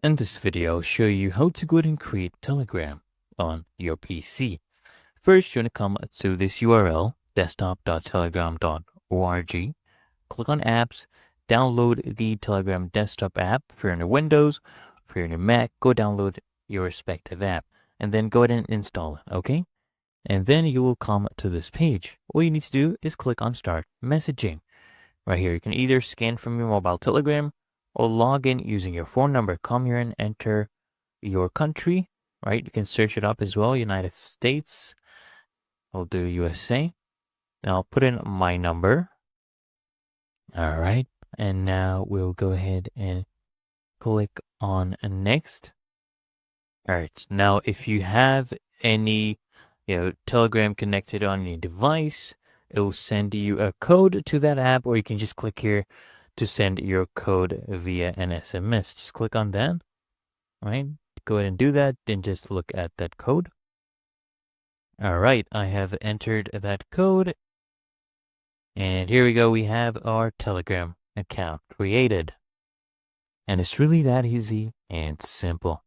In this video, I'll show you how to go ahead and create Telegram on your PC. First, you're going to come to this URL, desktop.telegram.org. Click on apps, download the Telegram desktop app. If you're on your Windows, if you're on your Mac, go download your respective app and then go ahead and install it, okay? And then you will come to this page. All you need to do is click on Start Messaging. Right here, you can either scan from your mobile Telegram or log in using your phone number. Come here and enter your country, right? You can search it up as well, United States. I'll do USA. Now I'll put in my number. All right. And now we'll go ahead and click on next. All right. Now, if you have any, Telegram connected on your device, it will send you a code to that app, or you can just click here to send your code via an SMS. Just click on that, right? Go ahead and do that, then just look at that code. All right, I have entered that code, and here we go. We have our Telegram account created, and it's really that easy and simple.